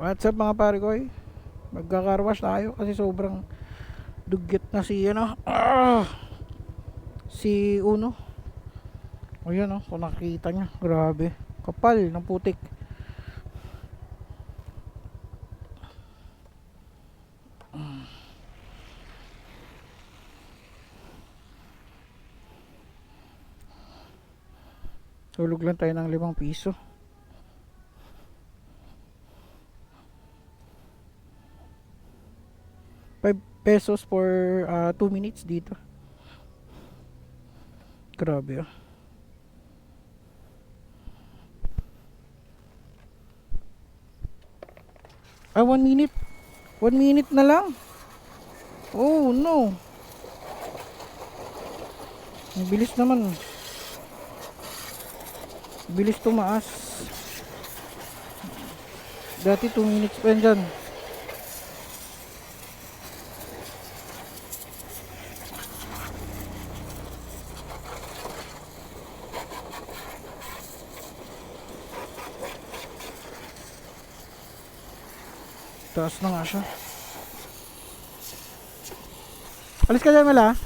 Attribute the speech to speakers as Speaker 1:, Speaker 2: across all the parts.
Speaker 1: What's up mga pare ko? Magkakarwash tayo kasi sobrang dugyot na si si Uno. O yun kung nakita nyo, grabe kapal ng putik. Tulog lang tayo ng 5 piso. ₱5 for 2 minutes dito. Grabe 1 minute. 1 minute na lang. Oh no. Ang bilis naman. Bilis tumaas. Dati 2 minutes pa yan dyan. Taas na nga siya. Alis ka dyan, Mala.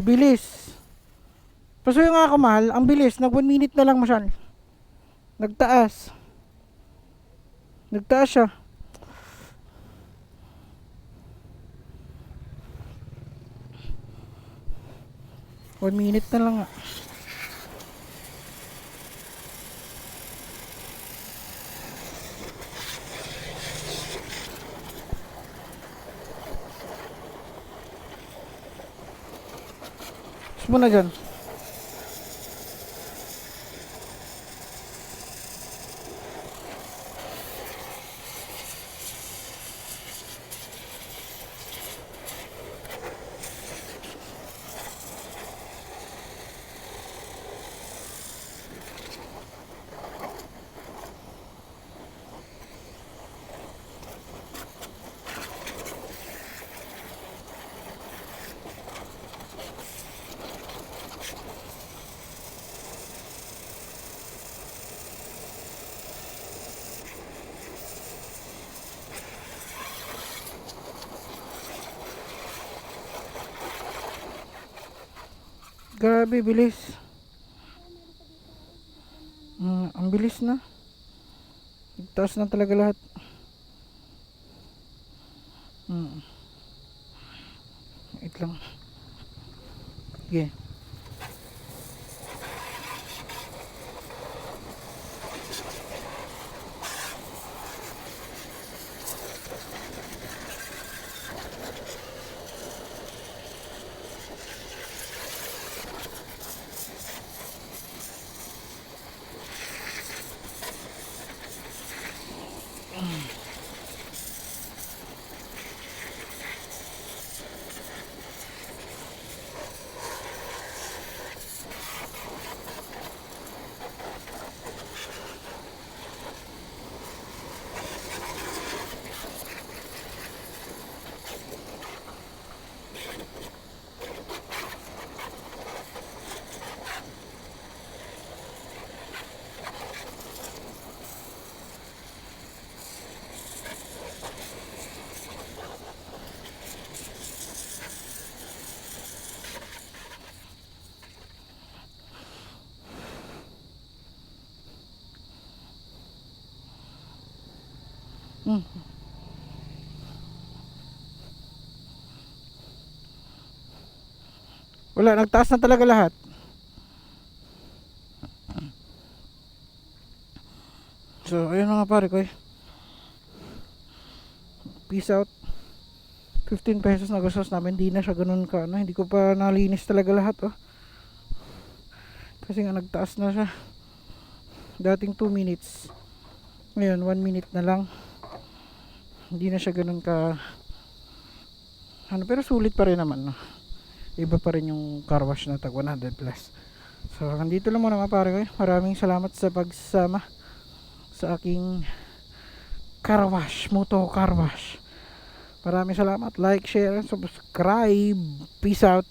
Speaker 1: Bilis. Pasuyo nga ako, mahal. Ang bilis. Nag 1 minute na lang masyal. Nagtaas. Nagtaas siya. One minute na lang nga. Muna dyan. Grabe, bilis. Ang bilis na. Taas na talaga lahat. Wait lang. Okay. Wala, nagtaas na talaga lahat. So, ayun mga pare ko. Peace out. 15 pesos na gastos namin. Hindi na siya ganun ka, ano. Hindi ko pa nalinis talaga lahat, Kasi nga nagtaas na siya. Dating 2 minutes. Ngayon, 1 minute na lang. Hindi na siya ganun ka, pero sulit pa rin naman, iba pa rin yung car wash na tag 100 plus. So nandito lang muna mga pare ko. Maraming salamat sa pagsama sa aking car wash, Moto Car Wash. Maraming salamat, like, share, and subscribe. Peace out.